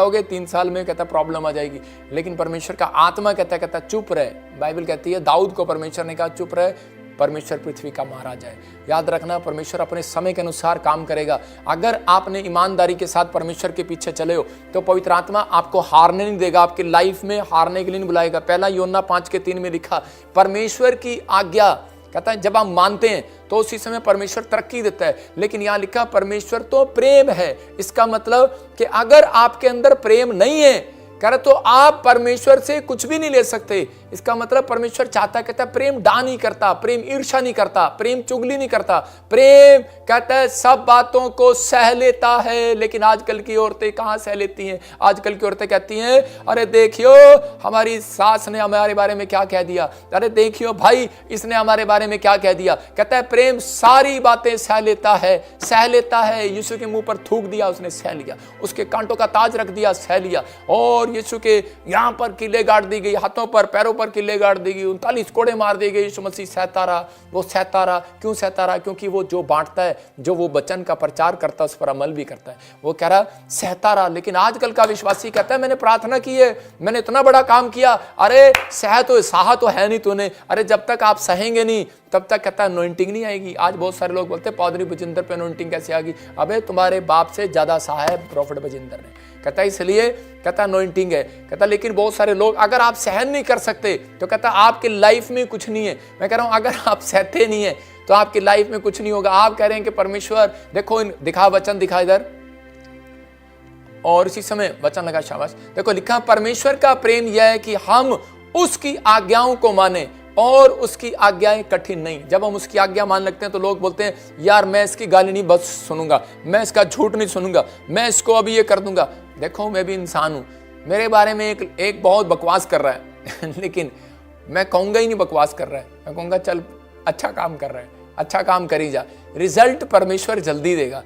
जाओगे 3 साल में कहता प्रॉब्लम आ जाएगी। लेकिन परमेश्वर का आत्मा कहता चुप रहे। बाइबल कहती है दाऊद को परमेश्वर ने कहा चुप रहे, परमेश्वर पृथ्वी का महाराज है। याद रखना, परमेश्वर अपने समय के अनुसार काम करेगा। अगर आपने ईमानदारी के साथ परमेश्वर के पीछे चले हो तो पवित्र आत्मा आपको हारने नहीं देगा, आपकी लाइफ में हारने के लिए नहीं बुलाएगा। पहला यूहन्ना 5:3 में लिखा, परमेश्वर की आज्ञा कहता है जब आप मानते हैं तो उसी समय परमेश्वर तरक्की देता है। लेकिन यहां लिखा परमेश्वर तो प्रेम है। इसका मतलब कि अगर आपके अंदर प्रेम नहीं है करे तो आप परमेश्वर से कुछ भी नहीं ले सकते। इसका मतलब परमेश्वर चाहता, कहता है प्रेम डा नहीं करता, प्रेम ईर्ष्या नहीं करता, प्रेम चुगली नहीं करता, प्रेम कहता है सब बातों को सह लेता है। लेकिन आजकल की औरतें कहां सह लेती हैं? आजकल की औरतें कहती हैं अरे देखियो हमारी सास ने हमारे बारे में क्या कह दिया, अरे देखियो भाई इसने हमारे बारे में क्या कह दिया। कहता है प्रेम सारी बातें सह लेता है, सह लेता है। यीशु के मुंह पर थूक दिया, उसने सह लिया। उसके कांटों का ताज रख दिया, सह लिया। और यीशु के यहां पर किले गाड़ दी गई, हाथों पर पैरों पर किले गाड़ दी गई, 39 कोड़े मार दिए गए। यीशु मसीह सहता रहा। वो सहता रहा। क्यों सहता रहा? क्योंकि वो जो बांटता है, जो वो वचन का प्रचार करता है, उस पर अमल भी करता है। वो कह रहा सहता रहा। लेकिन आजकल का विश्वासी कहता है मैंने प्रार्थना की है, मैंने इतना बड़ा काम किया, अरे सहा तो है नहीं तूने। अरे जब तक आप सहेंगे नहीं तब तक कहता है अनॉइंटिंग नहीं आएगी। आज बहुत सारे लोग बोलते हैं पादरी बजिंदर पे अनॉइंटिंग कैसे आ गई? अबे तुम्हारे बाप से ज्यादा सहा है प्रॉफिट बजिंदर ने। कहता है इसलिए कहता अनॉइंटिंग है। कहता लेकिन बहुत सारे लोग अगर आप सहन नहीं कर सकते तो कहता आपकी लाइफ में कुछ नहीं है। मैं कह रहा हूं अगर आप सहते नहीं है तो आपकी लाइफ में कुछ नहीं होगा। आप कह रहे हैं कि परमेश्वर देखो दिखा वचन दिखा इधर, और इसी समय वचन लगा शाबाश। देखो लिखा परमेश्वर का प्रेम यह है कि हम उसकी आज्ञाओं को माने और उसकी आज्ञाएं कठिन नहीं। जब हम उसकी आज्ञा मान लगते हैं तो लोग बोलते हैं यार मैं इसकी गाली नहीं बस सुनूंगा, मैं इसका झूठ नहीं सुनूंगा, मैं इसको अभी ये कर दूंगा। देखो मैं भी इंसान हूं, मेरे बारे में एक बहुत बकवास कर रहा है लेकिन मैं कहूंगा ही नहीं बकवास कर रहा है, मैं कहूंगा चल अच्छा काम कर रहा है, अच्छा काम करी जा, रिजल्ट परमेश्वर जल्दी देगा।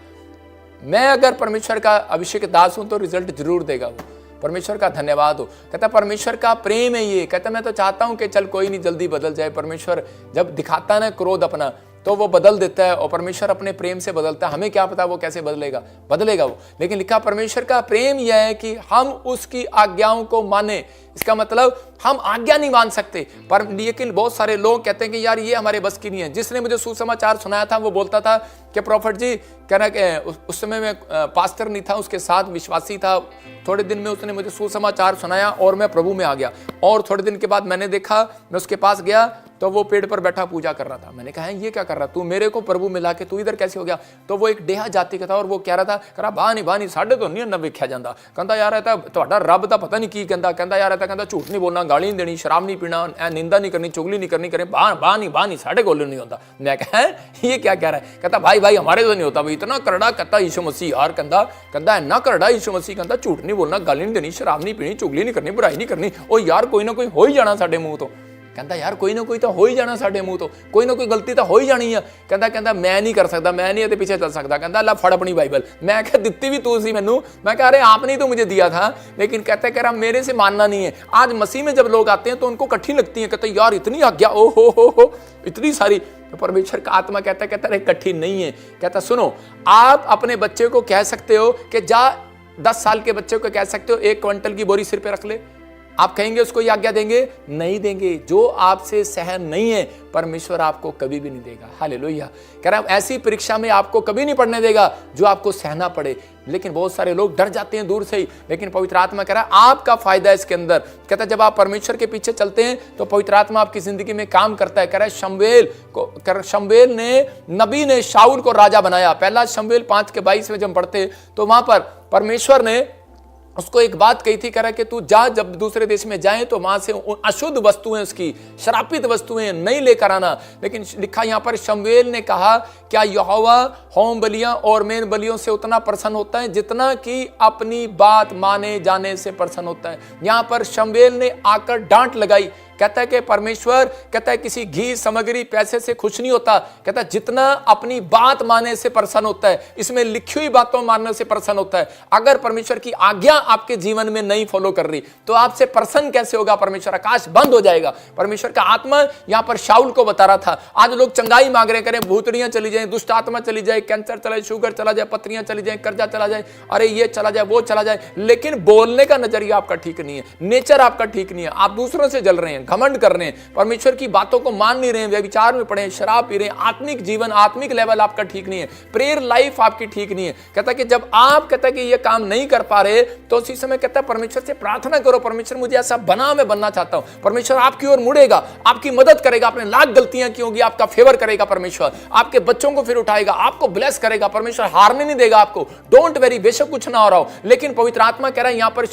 मैं अगर परमेश्वर का अभिषेक दास हूं तो रिजल्ट जरूर देगा वो। परमेश्वर का धन्यवाद हो। कहता परमेश्वर का प्रेम है ये। कहता मैं तो चाहता हूं कि चल कोई नहीं जल्दी बदल जाए। परमेश्वर जब दिखाता है ना क्रोध अपना तो वो बदल देता है, और परमेश्वर अपने प्रेम से बदलता है। हमें क्या पता वो कैसे बदलेगा वो। लेकिन लिखा परमेश्वर का प्रेम यह है कि हम उसकी आज्ञाओं को माने। इसका मतलब हम आज्ञा नहीं मान सकते, पर लेकिन बहुत सारे लोग कहते हैं कि यार ये हमारे बस की नहीं है। जिसने मुझे सुसमाचार सुनाया था वो बोलता था कि प्रॉफिट जी कहना उस समय में पास्टर नहीं था, उसके साथ विश्वासी था। थोड़े दिन में उसने मुझे सुसमाचार सुनाया और मैं प्रभु में आ गया। और थोड़े दिन के बाद मैंने देखा, मैं उसके पास गया तो वो पेड़ पर बैठा पूजा कर रहा था। मैंने कहा ये क्या कर रहा तू, मेरे को प्रभु मिला के तू इधर कैसे हो गया? तो वो एक डेहा जाति का था और वो कह रहा था कह रहा बानी साढ़े तो नहीं वेख्या जाता। कहता यार रहता ਤੁਹਾਡਾ रब तो पता नहीं की कहता यार रहता कहता झूठ नहीं बोलना, गाली नहीं देनी, शराब नहीं पीना, निंदा नहीं करनी, चुगली नहीं करनी, करे बानी साढ़े को नहीं होता। मैं कहा ये क्या कह रहा है? कहता भाई हमारे तो नहीं होता भाई, इतना करड़ा कहता यीशु मसीह यार कहता इन्ना करड़ा यीशु मसीह कहता झूठ नहीं बोलना, गाली नहीं देनी, शराब नहीं पीनी, चुगली नहीं करनी, बुराई नहीं करनी। ओ यार कोई ना कोई हो ही जाना साडे मुंह तो। कहता यार कोई ना कोई तो हो ही जाना साडे मुंह तो, कोई ना कोई गलती तो हो ही जानी है। कहता मैं नहीं कर सकता, मैं नहीं पीछे चल सकता। कहता ला फड़ अपनी बाइबल। मैं कहा दित्ती भी तू सी मैनू। मैं कह अरे आपने तो मुझे दिया था। लेकिन कहता कह रहा मेरे से मानना नहीं है। आज मसीह में जब लोग आते हैं तो उनको कठिन लगती है। कहते यार इतनी आज्ञा ओ हो इतनी सारी। तो परमेश्वर का आत्मा कहता अरे कठिन नहीं है। कहता सुनो, आप अपने बच्चे को कह सकते हो कि जा 10 साल के बच्चे को कह सकते हो 1 क्विंटल की बोरी सिर पे रख ले। आप कहेंगे उसको ये आज्ञा देंगे? नहीं देंगे। जो आपसे सहन नहीं है परमेश्वर आपको कभी भी नहीं देगा। हालेलुया। कह रहा हूं ऐसी परीक्षा में आपको कभी नहीं पड़ने देगा जो आपको सहना पड़े। लेकिन बहुत सारे लोग डर जाते हैं दूर से ही। लेकिन पवित्र आत्मा कह रहा है आपका फायदा है इसके अंदर। कहता है जब आप परमेश्वर के पीछे चलते हैं तो पवित्र आत्मा आपकी जिंदगी में काम करता है। कह रहा है शमूएल ने नबी ने शाऊल को राजा बनाया। पहला शमूएल 5:22 में जब पढ़ते तो वहां पर परमेश्वर ने उसको एक बात कही थी, कह रहा कि तू जा जब दूसरे देश में जाए तो वहां से अशुद्ध वस्तुएं, उसकी श्रापित वस्तुएं नहीं लेकर आना। लेकिन लिखा यहां पर शमूएल ने कहा क्या यहोवा होम बलियां और मेन बलियों से उतना प्रसन्न होता है जितना कि अपनी बात माने जाने से प्रसन्न होता है। यहां पर शमूएल ने आकर डांट लगाई। कहता है कि परमेश्वर कहता है किसी घी सामग्री पैसे से खुश नहीं होता, कहता है जितना अपनी बात मानने से प्रसन्न होता है, इसमें लिखी हुई बातों मानने से प्रसन्न होता है। अगर परमेश्वर की आज्ञा आपके जीवन में नहीं फॉलो कर रही तो आपसे प्रसन्न कैसे होगा परमेश्वर? आकाश बंद हो जाएगा। परमेश्वर का आत्मा यहां पर शाऊल को बता रहा था, आज लोग चंगाई मांग रहे, करें भूतड़ियां चली जाए, दुष्ट आत्मा चली जाए, कैंसर चला जाए, शुगर चला जाए, पत्रियां चली जाए, कर्जा चला जाए, अरे ये चला जाए, वो चला जाए, लेकिन बोलने का नजरिया आपका ठीक नहीं है, नेचर आपका ठीक नहीं है, आप दूसरों से जल रहे हैं, घमंड कर रहे हैं, परमेश्वर की बातों को मान नहीं रहे हैं, व्यभिचार में पड़े हैं, शराब पी रहे हैं, आत्मिक जीवन, आत्मिक लेवल आपका ठीक नहीं है, प्रेयर लाइफ आपकी ठीक नहीं है। कहता कि जब आप कहता कि ये काम नहीं कर पा रहे तो उसी समय कहता परमेश्वर से प्रार्थना करो, परमेश्वर मुझे ऐसा बना, मैं बनना चाहता हूं। परमेश्वर आपकी ओर मुड़ेगा, आपकी मदद करेगा, आपने लाख गलतियां की होंगी, आपका फेवर करेगा परमेश्वर, आपके बच्चों को फिर उठाएगा, आपको ब्लेस करेगा परमेश्वर, हारने नहीं देगा आपको। डोंट वेरी, बेशक कुछ ना हो रहा हो, लेकिन पवित्र आत्मा कह रहा है यहां पर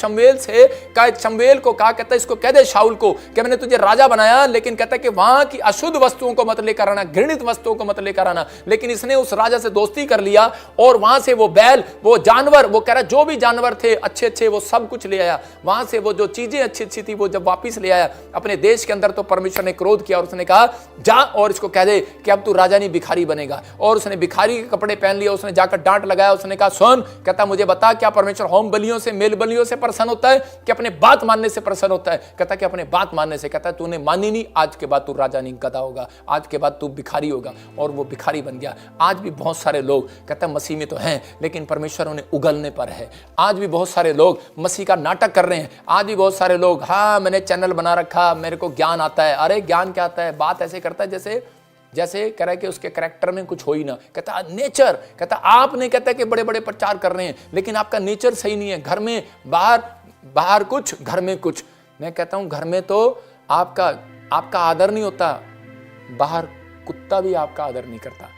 शमूएल को कहा, कहता है इसको कह दे शाऊल को कि मैंने तुझे राजा बनाया, लेकिन कहता है कि वहां की अशुद्ध वस्तुओं को मत लेकर आना, घृणित वस्तुओं को मत लेकर आना। लेकिन इसने उस राजा से दोस्ती कर लिया और वहां से वो बैल, वो जानवर, वो कह रहा जो भी जानवर थे अच्छे अच्छे वो सब कुछ ले आया, वहां से वो जो चीजें अच्छी अच्छी थी वो जब वापिस ले आया अपने देश के अंदर, तो परमेश्वर ने क्रोध किया और उसने कहा जा और इसको कह दे कि अब तू राजा नहीं भिखारी बनेगा। और उसने भिखारी के कपड़े पहन लिए, उसने जाकर डांट लगाया, उसने कहा सुन, कहता मुझे बता क्या परमेश्वर होम बलियों से, मेल बलियों से प्रसन्न होता है कि अपने बात मानने से प्रसन्न होता है? कहता कि अपने बात मानने से। कहता तूने मानी नहीं, आज के बाद तू राजा नहीं गधा होगा, आज के बाद तू भिखारी होगा। और वो भिखारी बन गया। आज भी बहुत सारे लोग कहता मसीह में तो हैं लेकिन परमेश्वर उन्हें उगलने पर है। आज भी बहुत सारे लोग मसीह का नाटक कर रहे हैं। आज भी बहुत सारे लोग, हाँ मैंने चैनल बना रखा, मेरे को ज्ञान आता है। अरे ज्ञान क्या आता है? बात ऐसे करता है जैसे कह रहा है कि उसके कैरेक्टर में कुछ हो ही ना। कहता नेचर, कहता आपने कहता है कि बड़े बड़े प्रचार कर रहे हैं लेकिन आपका नेचर सही नहीं है। घर में बाहर कुछ, घर में कुछ। मैं कहता हूं घर में तो आपका आदर नहीं होता, बाहर कुत्ता भी आपका आदर नहीं करता।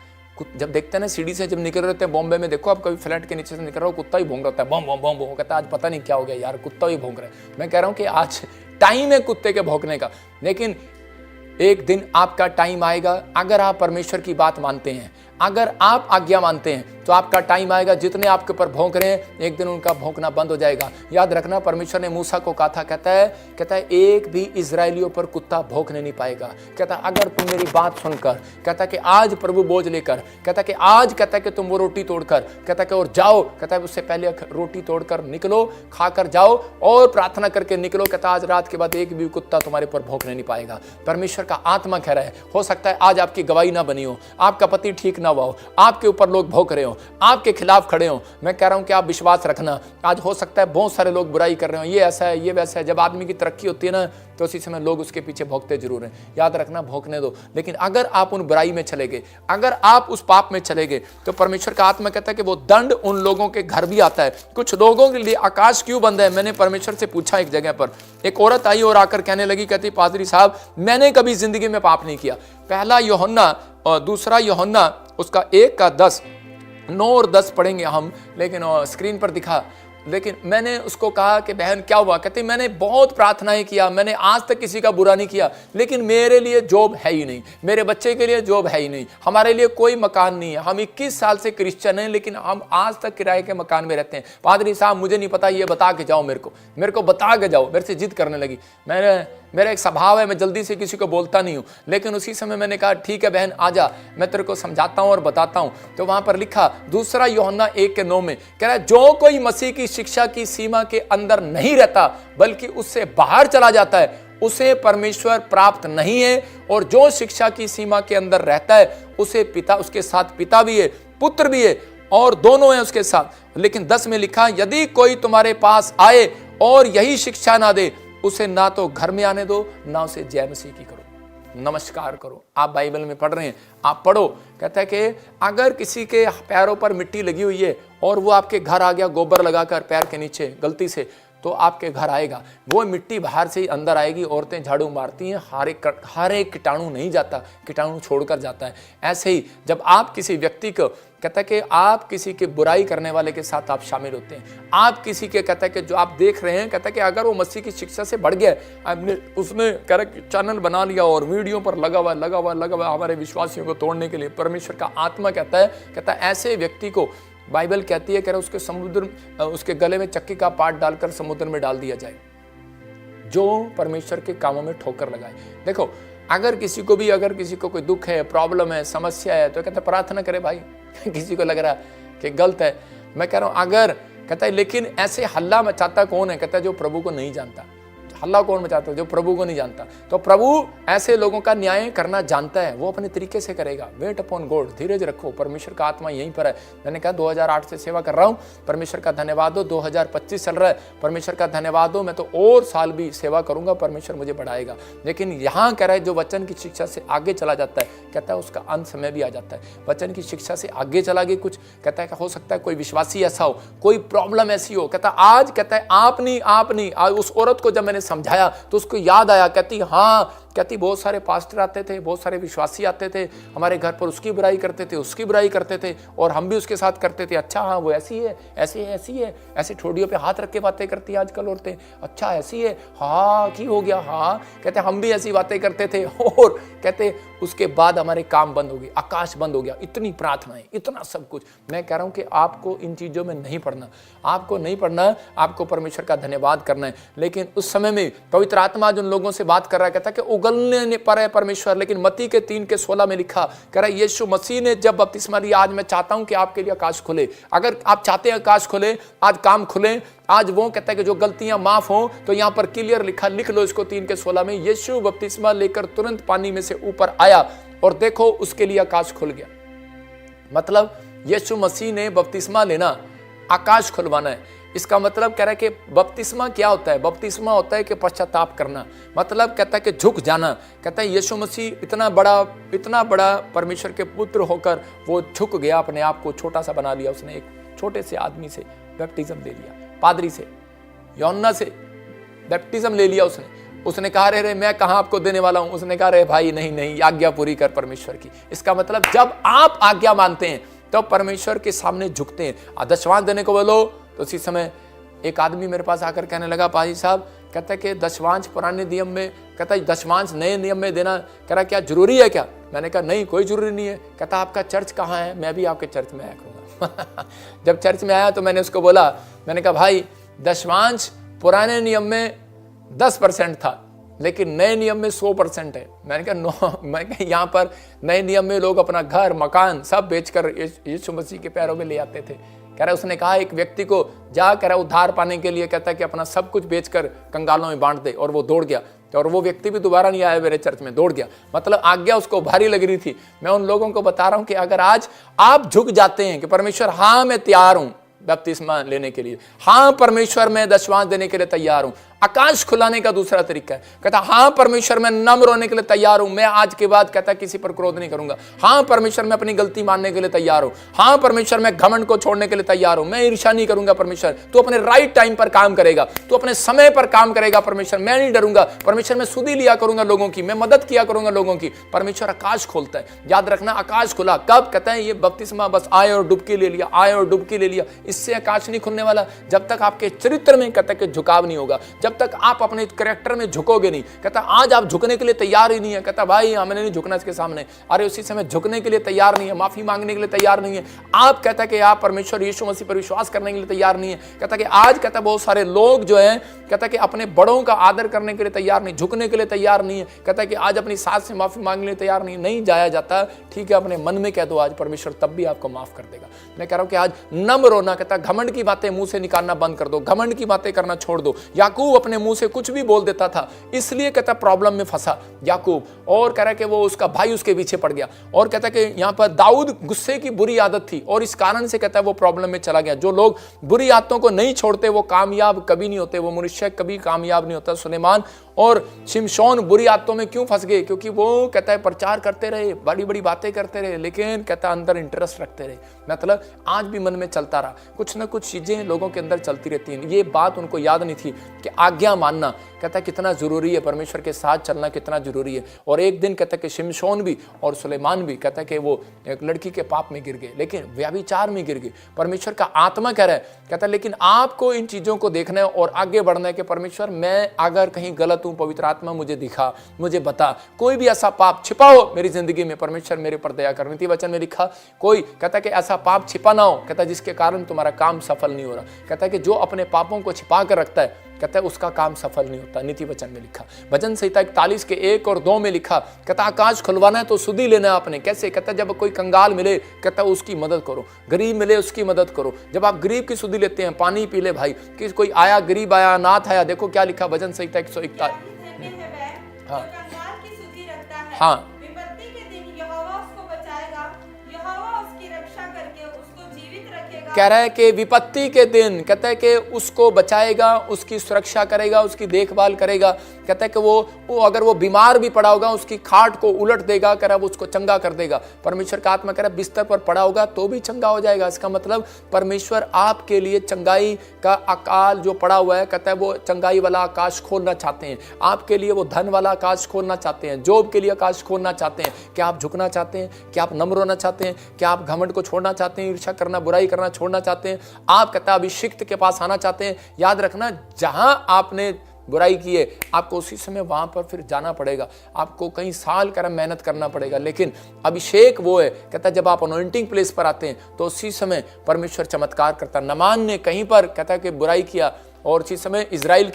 जब देखते हैं ना सीढ़ी से जब निकल रहे हैं बॉम्बे में, देखो आप कभी फ्लैट के नीचे से निकल रहा हो, कुत्ता ही भौंक रहा है, बम बम बम बम। कहता आज पता नहीं क्या हो गया यार, कुत्ता ही भौंक रहा है। मैं कह रहा हूं कि आज टाइम है कुत्ते के भौंकने का, लेकिन एक दिन आपका टाइम आएगा। अगर आप परमेश्वर की बात मानते हैं, अगर आप आज्ञा मानते हैं तो आपका टाइम आएगा। जितने आपके ऊपर भौंक रहे हैं एक दिन उनका भौंकना बंद हो जाएगा। याद रखना परमेश्वर ने मूसा को कहा था, कहता है एक भी इजरायलियों पर कुत्ता भौंकने नहीं पाएगा। कहता अगर तुम मेरी बात सुनकर, कहता कि आज प्रभु बोझ लेकर, कहता कि आज, कहता कि तुम वो रोटी तोड़कर, कहता कि और जाओ, कहता है उससे पहले रोटी तोड़कर निकलो, खाकर जाओ और प्रार्थना करके निकलो। कहता आज रात के बाद एक भी कुत्ता तुम्हारे ऊपर भौंकने नहीं पाएगा। परमेश्वर का आत्मा कह रहा है, हो सकता है आज आपकी गवाही ना बनी हो, आपका पति ठीक ना हुआ हो, आपके ऊपर लोग भौंक रहे हो, आपके खिलाफ खड़े हो। मैं कह रहा हूं कि आप विश्वास रखना, आज हो सकता है बहुत सारे लोग बुराई कर रहे हो, ये ऐसा है, ये वैसा है। जब आदमी की तरक्की होती है ना तो उसी समय लोग उसके पीछे भौंकते जरूर हैं। याद रखना, भौंकने दो। लेकिन अगर आप उन बुराई में चले गए, अगर आप उस पाप में चले गए, तो परमेश्वर का आत्मा कहता है कि वो दंड उन लोगों के घर भी आता है। कुछ लोगों के लिए आकाश क्यों बंद है? मैंने परमेश्वर से पूछा एक जगह पर, एक औरत आई और आकर कहने लगी, कहती पादरी साहब मैंने कभी जिंदगी में पाप नहीं किया। पहला यूहन्ना और दूसरा यूहन्ना उसका 1:10, 9 और 10 पढ़ेंगे हम, लेकिन स्क्रीन पर दिखा। लेकिन मैंने उसको कहा कि बहन क्या हुआ? कहती मैंने बहुत प्रार्थनाएं किया, मैंने आज तक किसी का बुरा नहीं किया, लेकिन मेरे लिए जॉब है ही नहीं, मेरे बच्चे के लिए जॉब है ही नहीं, हमारे लिए कोई मकान नहीं है। हम 21 साल से क्रिश्चियन हैं लेकिन हम आज तक किराए के मकान में रहते हैं। पादरी साहब मुझे नहीं पता, ये बता के जाओ, मेरे को बता के जाओ। मेरे से जिद करने लगी। मेरा एक स्वभाव है, मैं जल्दी से किसी को बोलता नहीं हूं, लेकिन उसी समय मैंने कहा ठीक है बहन आजा, मैं तेरे को समझाता हूं और बताता हूं। तो वहां पर लिखा दूसरा यूहन्ना 1:9 में कह रहा है, जो कोई मसीह की शिक्षा की सीमा के अंदर नहीं रहता बल्कि उससे बाहर चला जाता है, उसे परमेश्वर प्राप्त नहीं है। और जो शिक्षा की सीमा के अंदर रहता है उसे पिता, उसके साथ पिता भी है, पुत्र भी है, और दोनों हैं उसके साथ। लेकिन 10 में लिखा, यदि कोई तुम्हारे पास आए और यही शिक्षा ना दे, उसे ना तो घर में आने दो, ना उसे जय मसीह की करो, नमस्कार करो। आप बाइबल में पढ़ रहे हैं, आप पढ़ो। कहता है कि अगर किसी के पैरों पर मिट्टी लगी हुई है और वो आपके घर आ गया गोबर लगाकर पैर के नीचे गलती से, तो आपके घर आएगा, वो मिट्टी बाहर से ही अंदर आएगी। औरतें झाड़ू मारती हैं, हर एक कीटाणु नहीं जाता, कीटाणु छोड़कर जाता है। ऐसे ही जब आप किसी व्यक्ति को, कहता है कि आप किसी के बुराई करने वाले के साथ आप शामिल होते हैं, आप किसी के, कहता है कि जो आप देख रहे हैं, कहता है कि अगर वो मसीह की शिक्षा से बढ़ गया, उसने कह रहा चैनल बना लिया और वीडियो पर लगा हुआ हमारे विश्वासियों को तोड़ने के लिए, परमेश्वर का आत्मा कहता है ऐसे व्यक्ति को बाइबल कहती है, कह रहा उसके गले में चक्की का पाट डालकर समुद्र में डाल दिया जाए। जो परमेश्वर के कामों में ठोकर लगाए। देखो, अगर किसी को कोई दुख है, प्रॉब्लम है, समस्या है, तो कहता है प्रार्थना करे भाई। किसी को लग रहा कि गलत है, मैं कह रहा हूं अगर, कहता है लेकिन ऐसे हल्ला मचाता कौन है? कहता है जो प्रभु को नहीं जानता। हल्ला कौन मचाता है? जो प्रभु को नहीं जानता। तो प्रभु ऐसे लोगों का न्याय करना जानता है, वो अपने तरीके से करेगा। वेट अपॉन गॉड, धीरज रखो, परमेश्वर का आत्मा यहीं पर है। मैंने कहा 2008 से सेवा कर रहा हूं, परमेश्वर का धन्यवाद हो। 2025 चल रहा है, परमेश्वर का धन्यवाद हो। मैं तो और साल भी सेवा करूंगा, परमेश्वर मुझे बढ़ाएगा। लेकिन यहाँ कह रहा है जो वचन की शिक्षा से आगे चला जाता है, कहता है उसका अंत समय भी आ जाता है। वचन की शिक्षा से आगे चला गया कुछ, कहता है हो सकता है कोई विश्वासी ऐसा हो, कोई प्रॉब्लम ऐसी हो, कहता आज, कहता है आप नहीं। आज उस औरत को जब मैंने समझाया तो उसको याद आया, कहती हाँ, कहती बहुत सारे पास्टर आते थे, बहुत सारे विश्वासी आते थे हमारे घर पर, उसकी बुराई करते थे और हम भी उसके साथ करते थे। अच्छा हाँ, वो ऐसी है, ऐसे ठोडियों पे हाथ रख के बातें करती है आजकल औरतें। अच्छा ऐसी है, हाँ की हो गया, हाँ, कहते हम भी ऐसी बातें करते थे। और कहते उसके बाद हमारे काम बंद हो गए, आकाश बंद हो गया, इतनी प्रार्थनाएं, इतना सब कुछ। मैं कह रहा हूं कि आपको इन चीजों में नहीं पड़ना, आपको परमेश्वर का धन्यवाद करना है। लेकिन उस समय में पवित्र आत्मा जिन लोगों से बात कर रहा है, कहता कि उगलने पर है परमेश्वर। लेकिन मत्ती के 3:16 में लिखा, कह रहा है यीशु मसीह ने जब बपतिस्मा लिया, आज मैं चाहता हूं कि आपके लिए आकाश खुले। अगर आप चाहते हैं आकाश खुले, आज काम खुले, आज वो कहता है कि जो गलतियां माफ हो, तो यहां पर क्लियर लिख लो इसको 3:16 में, यीशु बपतिस्मा लेकर तुरंत पानी में से ऊपर आया और देखो उसके लिए आकाश खुल गया। मतलब यीशु मसीह ने बपतिस्मा लेना, आकाश खुलवाना है। इसका मतलब कह रहा है कि बपतिस्मा क्या होता है? बपतिस्मा होता है कि पश्चाताप करना। मतलब कहता है कि झुक जाना। कहता है यीशु मसीह इतना बड़ा परमेश्वर के पुत्र होकर वो झुक गया, अपने आप को छोटा सा बना लिया। उसने एक छोटे से आदमी से बैप्टिज्म ले लिया, पादरी से, यूहन्ना से बैप्टिज्म ले लिया। उसने कहा रे मैं कहाँ आपको देने वाला हूं। उसने कहा रे भाई नहीं, आज्ञा पूरी कर परमेश्वर की। इसका मतलब जब आप आज्ञा मानते हैं तो परमेश्वर के सामने झुकते हैं। दशवांश देने को बोलो तो उसी समय एक आदमी मेरे पास आकर कहने लगा, पाजी साहब, कहता है कि दशवांश पुराने नियम में, कहता है दशवांश नए नियम में देना, कह रहा क्या जरूरी है क्या? मैंने कहा नहीं, कोई जरूरी नहीं है। कहता आपका चर्च कहाँ है? मैं भी आपके चर्च में आया करूँगा। जब चर्च में आया तो मैंने उसको बोला, मैंने कहा भाई दशवांश पुराने नियम में 10% था, लेकिन नए नियम में 100% है। मैंने कहा यहाँ पर नए नियम में लोग अपना घर मकान सब बेचकर यीशु मसीह के पैरों में ले आते थे। कह रहा उसने कहा एक व्यक्ति को जा, कह रहा उद्धार पाने के लिए, कहता कि अपना सब कुछ बेचकर कंगालों में बांट दे, और वो दौड़ गया। और वो व्यक्ति भी दोबारा नहीं आया मेरे चर्च में, दौड़ गया। मतलब आज्ञा उसको भारी लग रही थी। मैं उन लोगों को बता रहा हूं कि अगर आज आप झुक जाते हैं कि परमेश्वर हाँ मैं तैयार हूं बपतिस्मा लेने के लिए, हाँ परमेश्वर मैं दशवांश देने के लिए तैयार हूं। आकाश खुलाने का दूसरा तरीका है, कहता हाँ परमेश्वर मैं नम्र होने के लिए तैयार हूं, मैं आज के बाद कहता किसी पर क्रोध नहीं करूंगा। हाँ परमेश्वर मैं अपनी गलती मानने के लिए तैयार हूं। हाँ परमेश्वर मैं घमंड को छोड़ने के लिए तैयार हूं, मैं ईर्ष्या नहीं करूंगा। परमेश्वर तू अपने राइट टाइम पर काम करेगा, तू अपने समय पर काम करेगा। परमेश्वर मैं नहीं डरूंगा। परमेश्वर मैं सुधी लिया करूंगा लोगों की, मैं मदद किया करूंगा लोगों की। परमेश्वर आकाश खोलता है, याद रखना आकाश खुला कब? कहता है ये बपतिस्मा बस आए और डुबकी ले लिया, आए और डुबकी ले लिया। इससे आकाश नहीं खुलने वाला जब तक आपके चरित्र में कहता है झुकाव नहीं होगा, जब तक आप अपने कैरेक्टर में झुकोगे नहीं। कहता आज आप झुकने के लिए तैयार ही नहीं है। कहता भाई हमने नहीं झुकना इसके सामने। अरे उसी समय झुकने के लिए तैयार नहीं है, माफी मांगने के लिए तैयार नहीं है आप। कहता कि आप परमेश्वर यीशु मसीह पर विश्वास करने के लिए तैयार नहीं है। कहता कि आज कहता बहुत सारे लोग जो है कहता कि अपने बड़ों का आदर करने के लिए तैयार नहीं, झुकने के लिए तैयार नहीं है। कहता कि आज अपनी सास से माफी मांगने के लिए तैयार नहीं जाया जाता। ठीक है, अपने मन में कह दो आज, परमेश्वर तब भी आपको माफ कर देगा। मैं कह रहा हूं कि आज नम्र होना, कहता घमंड की बातें मुंह से निकालना बंद कर दो, घमंड की बातें करना छोड़ दो। याकूब अपने मुंह से कुछ भी बोल देता था, इसलिए कहता प्रॉब्लम में फंसा याकूब। और कह रहा कि वो उसका भाई उसके पीछे पड़ गया। और कहता कि यहां पर दाऊद गुस्से की बुरी आदत थी और इस कारण से कहता है वो प्रॉब्लम में चला गया। जो लोग बुरी आदतों को नहीं छोड़ते वो कामयाब कभी नहीं होते, वो मनुष्य कभी कामयाब नहीं होता। सुलेमान और शिमशोन बुरी आदतों में क्यों फंस गए? क्योंकि वो कहता है प्रचार करते रहे, बड़ी बड़ी बातें करते रहे, लेकिन कहता अंदर इंटरेस्ट रखते रहे। मतलब आज भी मन में चलता रहा, कुछ ना कुछ चीजें लोगों के अंदर चलती रहती हैं। ये बात उनको याद नहीं थी कि आज्ञा मानना कहता कितना जरूरी है, परमेश्वर के साथ चलना कितना जरूरी है। और एक दिन कहता कि शिमशोन भी और सुलेमान भी कहता कि वो एक लड़की के पाप में गिर गए, लेकिन व्यभिचार में गिर गए। परमेश्वर का आत्मा कह रहा है, कहता लेकिन आपको इन चीजों को देखना है और आगे बढ़ना है कि परमेश्वर मैं अगर कहीं गलत हूं, पवित्र आत्मा मुझे दिखा, मुझे बता, कोई भी ऐसा पाप छिपा हो मेरी जिंदगी में, परमेश्वर मेरे पर दया कर। नीति वचन में लिखा कोई कहता कि ऐसा पाप छिपाना हो, कहता है जिसके कारण तुम्हारा काम सफल नहीं हो रहा। कहता है कि जो अपने पापों को छिपा कर रखता है, कहता है उसका काम सफल नहीं होता। नीति वचन में लिखा, भजन संहिता 41 के 1 और 2 में लिखा, कहता आकाश खुलवाना है तो सुधि लेना है आपने। कैसे? कहता जब कोई कंगाल मिले, कहता उसकी मदद करो, गरीब मिले उसकी मदद करो। जब आप गरीब की सुधि लेते हैं, पानी पी ले भाई, कि कोई आया, गरीब आया, अनाथ आया, देखो क्या लिखा भजन संहिता 141। हाँ हाँ, कह रहा है कि विपत्ति के दिन, कहता है कि उसको बचाएगा, उसकी सुरक्षा करेगा, उसकी देखभाल करेगा। कहता है कि वो अगर वो बीमार भी पड़ा होगा, उसकी खाट को उलट देगा, कह रहा है वो उसको चंगा कर देगा। परमेश्वर का आत्मा कह रहा है बिस्तर पर पड़ा होगा तो भी चंगा हो जाएगा। इसका मतलब परमेश्वर आपके लिए चंगाई का अकाल जो पड़ा हुआ है, कहता है वो चंगाई वाला आकाश खोलना चाहते हैं आपके लिए, वो धन वाला आकाश खोलना चाहते हैं, जॉब के लिए आकाश खोलना चाहते हैं। क्या आप झुकना चाहते हैं? क्या आप नम्र होना चाहते हैं? क्या आप घमंड को छोड़ना चाहते हैं? ईर्ष्या करना, बुराई करना छोड़ना चाहते हैं? आप कहता है अभिषिक्त के पास आना चाहते हैं? याद रखना, जहां आपने बुराई की है, आपको उसी समय वहां पर फिर जाना पड़ेगा। आपको कई साल कर मेहनत करना पड़ेगा, लेकिन अभिषेक वो है, कहता है जब आप अनॉइंटिंग प्लेस पर आते हैं तो उसी समय परमेश्वर चमत्कार करता है। नमान ने कहीं पर कहता है कि बुराई किया, और उसी समय इजराइल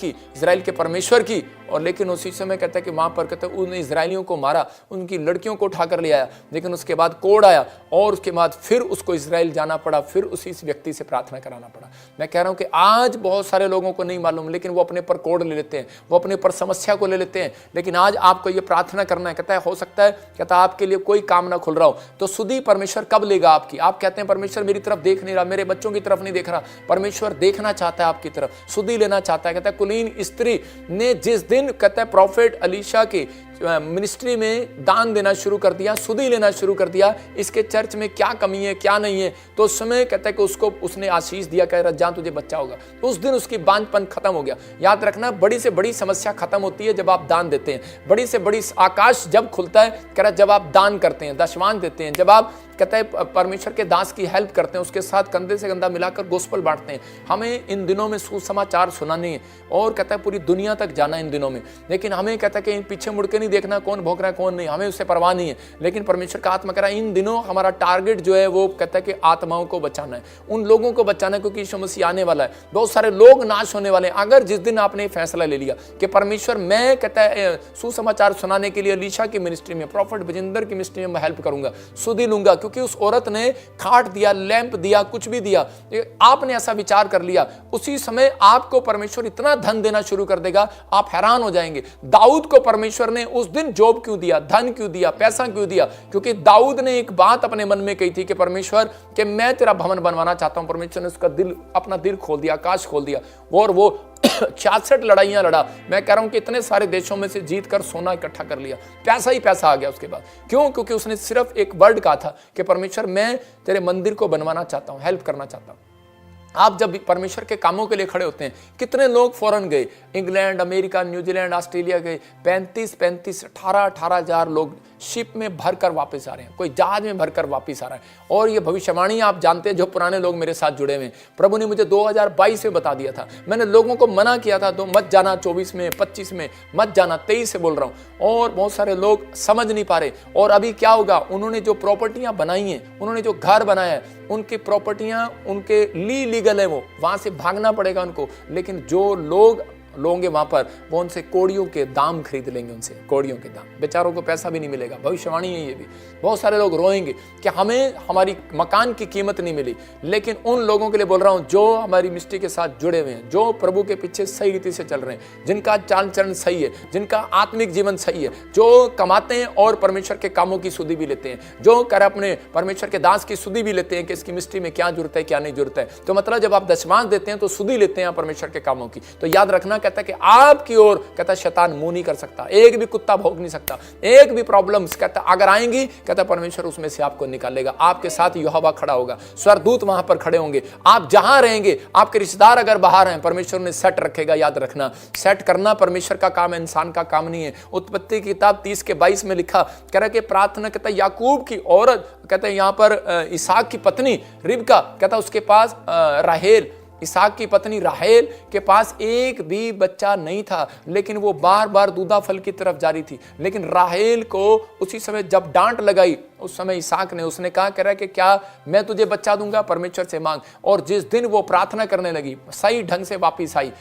के परमेश्वर की, और लेकिन उसी समय कहता है कि वहां पर कहते हैं उन इजरायलियों को मारा, उनकी लड़कियों को उठाकर ले आया, लेकिन उसके बाद कोढ़ आया और उसके बाद फिर उसको इजराइल जाना पड़ा, फिर उसी व्यक्ति से प्रार्थना कराना पड़ा। मैं कह रहा हूं कि आज बहुत सारे लोगों को नहीं मालूम, लेकिन वो अपने पर कोढ़ ले लेते हैं, वो अपने पर समस्या को ले लेते हैं। लेकिन आज आपको ये प्रार्थना करना है। कहता है हो सकता है, कहता आपके लिए कोई काम ना खुल रहा हो, तो सुधि परमेश्वर कब लेगा आपकी? आप कहते हैं परमेश्वर मेरी तरफ देख नहीं रहा, मेरे बच्चों की तरफ नहीं देख रहा। परमेश्वर देखना चाहता है आपकी तरफ, सुधि लेना चाहता है। कहता है कुलीन स्त्री ने जिस दिन, कहता है प्रॉफिट अलीशा की मिनिस्ट्री में दान देना शुरू कर दिया, सुधि लेना शुरू कर दिया, इसके चर्च में क्या कमी है क्या नहीं है, तो उस समय कहता है कि उसने आशीष दिया, कह रहा जा तुझे बच्चा होगा। तो उस दिन उसकी बांझपन खत्म हो गया। याद रखना, बड़ी से बड़ी समस्या खत्म होती है जब आप दान देते हैं। बड़ी से बड़ी आकाश जब खुलता है, कह रहा जब आप दान करते हैं, दशवान देते हैं, जब आप कहता है परमेश्वर के दास की हेल्प करते हैं, उसके साथ कंधे से कंधा मिलाकर गोस्पल बांटते हैं। हमें इन दिनों में सुसमाचार सुनाने है और कहता है पूरी दुनिया तक जाना इन दिनों में, लेकिन हमें कहता है कि पीछे मुड़ के नहीं देखना कौन भोग रहा है कौन नहीं, हमें उससे परवाह नहीं है। लेकिन परमेश्वर का आत्मा कह रहा है इन दिनों हमारा टारगेट जो है वो कहता है कि आत्माओं को बचाना है, उन लोगों को बचाना है, क्योंकि यीशु मसीह आने वाला है, बहुत सारे लोग नाश होने वाले हैं। अगर जिस दिन आपने फैसला ले लिया कि परमेश्वर मैं कहता है सुसमाचार सुनाने के लिए अलीशा की मिनिस्ट्री में, प्रॉफिट बजिंदर की मिनिस्ट्री में मैं हेल्प करूंगा, सुधि लूंगा, क्योंकि उस औरत ने खाट दिया, लैंप दिया, कुछ भी दिया, आपने ऐसा विचार कर लिया, उसी समय आपको परमेश्वर इतना धन देना शुरू कर देगा, आप हैरान हो जाएंगे। दाऊद को परमेश्वर ने उस दिन जॉब क्यों दिया, धन क्यों दिया, पैसा क्यों दिया? क्योंकि दाऊद ने एक बात अपने मन में कही थी कि परमेश्वर कि मैं तेरा भवन बनवाना चाहता हूं। परमेश्वर ने उसका दिल, अपना दिल खोल दिया, आकाश खोल दिया, और वो 66 लड़ाइयां लड़ा। मैं कह रहा हूं कि इतने सारे देशों में से जीत कर सोना इकट्ठा कर लिया, पैसा ही पैसा आ गया उसके बाद। क्यों? क्योंकि उसने सिर्फ एक वर्ड कहा था कि परमेश्वर मैं तेरे मंदिर को बनवाना चाहता हूं, हेल्प करना चाहता हूं। आप जब परमेश्वर के कामों के लिए खड़े होते हैं, कितने लोग फॉरेन गए, इंग्लैंड, अमेरिका, न्यूजीलैंड, ऑस्ट्रेलिया गए, 18 हजार लोग शिप में भरकर वापस आ रहे हैं, कोई जहाज में भरकर वापस आ रहा है। और ये भविष्यवाणी आप जानते हैं, जो पुराने लोग मेरे साथ जुड़े हुए हैं, प्रभु ने मुझे 2022 में बता दिया था। मैंने लोगों को मना किया था तो मत जाना, 24 में, 25 में मत जाना, 23 से बोल रहा हूं, और बहुत सारे लोग समझ नहीं पा रहे। और अभी क्या होगा, उन्होंने जो प्रॉपर्टियां बनाई हैं, उन्होंने जो घर बनाया है, उनकी प्रॉपर्टियां उनके लीगल है, वो वहां से भागना पड़ेगा उनको। लेकिन जो लोग लोगे वहां पर, वो उनसे कोड़ियों के दाम खरीद लेंगे, उनसे कोड़ियों के दाम, बेचारों को पैसा भी नहीं मिलेगा। भविष्यवाणी है ये भी। बहुत सारे लोग रोएंगे कि हमें हमारी मकान की कीमत नहीं मिली। लेकिन उन लोगों के लिए बोल रहा हूं जो हमारी मिनिस्ट्री के साथ जुड़े हुए हैं, जो प्रभु के पीछे सही रीति से चल रहे हैं, जिनका चाल चरण सही है, जिनका आत्मिक जीवन सही है, जो कमाते हैं और परमेश्वर के कामों की सुधि भी लेते हैं, जो कर अपने परमेश्वर के दास की सुधि भी लेते हैं कि इसकी मिनिस्ट्री में क्या जरूरत है क्या नहीं जरूरत है। तो मतलब जब आप दशमांश देते हैं तो सुधि लेते हैं परमेश्वर के कामों की। तो याद रखना, कहता है कि आपकी ओर कहता शैतान मुंह नहीं कर सकता, एक भी कुत्ता भौंक नहीं सकता, एक भी प्रॉब्लम्स कहता अगर आएंगी, कहता परमेश्वर उसमें से आपको निकालेगा। आपके साथ यहोवा खड़ा होगा, स्वर्गदूत वहां पर खड़े होंगे, आप जहां रहेंगे, आपके रिश्तेदार अगर बाहर हैं, परमेश्वर ने सेट रखेगा। याद रखना, सेट करना परमेश्वर का काम है, इंसान का काम नहीं है। उत्पत्ति की किताब 30 के 22 में लिखा, कह रहा कि प्रार्थना, कहता याकूब की औरत, कहता यहां पर इसहाक की पत्नी रिबका, कहता उसके पास राहेल, इसहाक की पत्नी राहेल के पास एक भी बच्चा नहीं था, लेकिन वो बार बार दूधा फल की तरफ जा रही थी। लेकिन राहेल को उसी समय जब डांट लगाई, उस समय इसहाक ने उसने कहा कह रहा है कि क्या मैं तुझे बच्चा दूंगा, परमेश्वर से मांग। और जिस दिन वो प्रार्थना करने लगी, सही ढंग से वापिस आई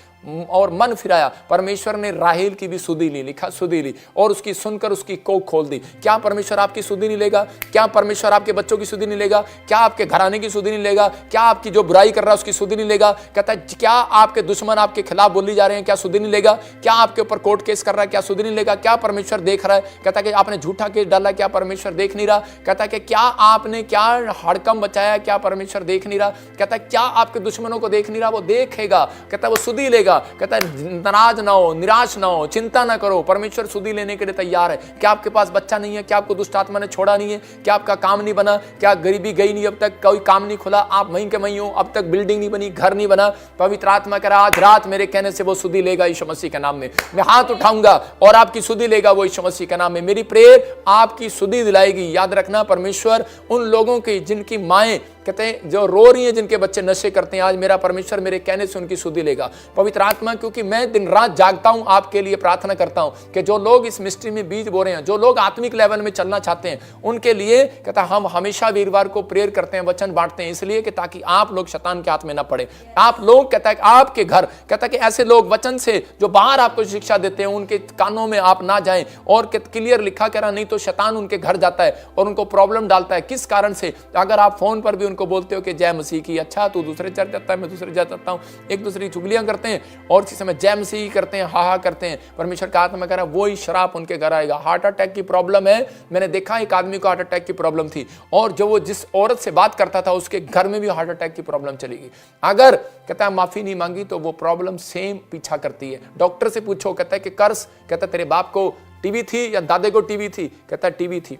और मन फिराया, परमेश्वर ने राहेल की भी सुधि ली, लिखा सुधि ली, और उसकी सुनकर उसकी कोख खोल दी। क्या परमेश्वर आपकी सुधि नहीं लेगा? क्या परमेश्वर आपके बच्चों की सुधि नहीं लेगा? क्या आपके घराने की सुधि नहीं लेगा? क्या आपकी जो बुराई कर रहा है उसकी सुधि नहीं लेगा? कहता है क्या आपके दुश्मन आपके खिलाफ बोली जा रहे हैं, क्या सुधि नहीं लेगा? क्या आपके ऊपर कोर्ट केस कर रहा है, क्या सुधि नहीं लेगा? क्या परमेश्वर देख रहा है? कहता है कि आपने झूठा केस डाला, क्या परमेश्वर देख नहीं रहा? कहता है कि क्या आपने क्या हड़कम बचाया, क्या परमेश्वर देख नहीं रहा? कहता है क्या आपके दुश्मनों को देख नहीं रहा? वो देखेगा, कहता है वो सुधि लेगा। कहता है नाराज ना हो, निराश ना हो, चिंता ना करो, परमेश्वर सुधि लेने के लिए तैयार है। क्या आपके पास बच्चा नहीं है? क्या आपको दुष्ट आत्मा ने छोड़ा नहीं है? क्या आपका काम नहीं बना? क्या गरीबी गई नहीं, अब तक कोई काम नहीं खुला, आप वहीं के वहीं हो, अब तक बिल्डिंग नहीं बनी, घर नहीं बना? पवित्र आत्मा कह रहा आज रात मेरे कहने से वो सुधि लेगा यीशु मसीह के नाम में। मैं हाथ उठाऊंगा और आपकी सुधि लेगा वो यीशु मसीह के नाम में। मेरी प्रेयर आपकी सुधि दिलाएगी। याद रखना, परमेश्वर उन लोगों की जिनकी माएं कहते हैं जो रो रही हैं, जिनके बच्चे नशे करते हैं, आज मेरा परमेश्वर मेरे कहने से उनकी सुधि लेगा। पवित्र आत्मा, क्योंकि मैं दिन रात जागता हूं, आपके लिए प्रार्थना करता हूं कि जो लोग इस मिस्ट्री में बीज बो रहे हैं, जो लोग आत्मिक लेवल में चलना चाहते हैं, उनके लिए कहता हम हमेशा वीरवार को प्रेयर करते हैं, वचन बांटते हैं, इसलिए कि ताकि आप लोग शैतान के हाथ में ना पड़े। आप लोग कहता है आपके घर, कहता है कि ऐसे लोग वचन से जो बाहर आपको शिक्षा देते हैं उनके कानों में आप ना जाएं। और क्लियर लिखा कह रहा, नहीं तो शैतान उनके घर जाता है और उनको प्रॉब्लम डालता है। किस कारण से? अगर आप फोन पर भी उनको बोलते हो कि जय मसीह की, अच्छा तू दूसरे चर्च जाता है, मैं दूसरे चर्च जाता हूं, एक दूसरे की चुगलियां करते हैं और इसी समय जय मसीह करते हैं, हा करते हैं, परमेश्वर का आत्मा कह रहा है वही शराप उनके घर आएगा। हार्ट अटैक की प्रॉब्लम है, मैंने देखा एक आदमी को हार्ट अटैक की प्रॉब्लम थी और जो वो जिस औरत से बात करता था उसके घर में भी हार्ट अटैक की प्रॉब्लम चलेगी। अगर कहता है माफी नहीं मांगी तो वो प्रॉब्लम सेम पीछा करती है। डॉक्टर से पूछो, कहता है कि कर्ज, कहता है तेरे बाप को टीबी थी या दादे को टीबी थी? कहता है टीबी थी।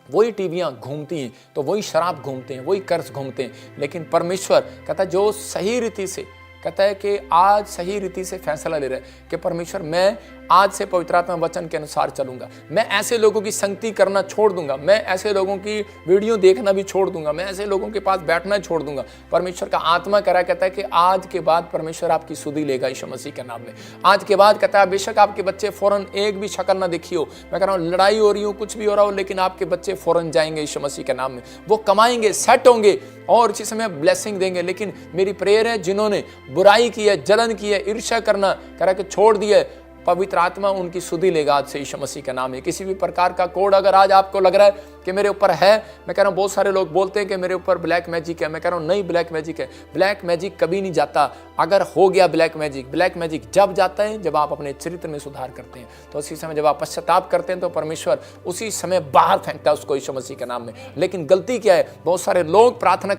वही टीवियां घूमती हैं तो वही शराब घूमते हैं, वही कर्ज घूमते हैं। लेकिन परमेश्वर कहता है जो सही रीति से, कहता है कि आज सही रीति से फैसला ले रहा है कि परमेश्वर मैं आज से पवित्र आत्मा वचन के अनुसार चलूंगा, मैं ऐसे लोगों की संगति करना छोड़ दूंगा, मैं ऐसे लोगों की वीडियो देखना भी छोड़ दूंगा, मैं ऐसे लोगों के पास बैठना छोड़ दूंगा। परमेश्वर का आत्मा कह रहा है, कहता है कि आज के बाद परमेश्वर आपकी सुधि लेगा यीशु मसीह के नाम में। आज के बाद कहता है बेशक आपके बच्चे फौरन एक भी शक्ल ना देखी हो, मैं कह रहा हूँ लड़ाई हो रही हो, कुछ भी हो रहा हो, लेकिन आपके बच्चे फौरन जाएंगे यीशु मसीह के नाम में। वो कमाएंगे, सेट होंगे और इसी समय ब्लेसिंग देंगे। लेकिन मेरी प्रेयर है जिन्होंने बुराई की है, जलन की है, ईर्ष्या करना कह रहा कि छोड़ दिया है, पवित्र आत्मा उनकी सुधि लेगा आज से यीशु मसीह का नाम है। किसी भी प्रकार का कोड अगर आज आपको लग रहा है कि मेरे ऊपर है, मैं कह रहा हूँ बहुत सारे लोग बोलते हैं कि मेरे ऊपर ब्लैक मैजिक है, मैं कह रहा हूँ नहीं, ब्लैक मैजिक है। ब्लैक मैजिक कभी नहीं जाता। अगर हो गया ब्लैक मैजिक जब जाता है जब आप अपने चरित्र में सुधार करते हैं। तो उसी समय जब आप पश्चाताप करते हैं तो परमेश्वर उसी समय बाहर फेंकता है उसको यीशु मसीह के नाम में। लेकिन गलती क्या है, बहुत सारे लोग प्रार्थना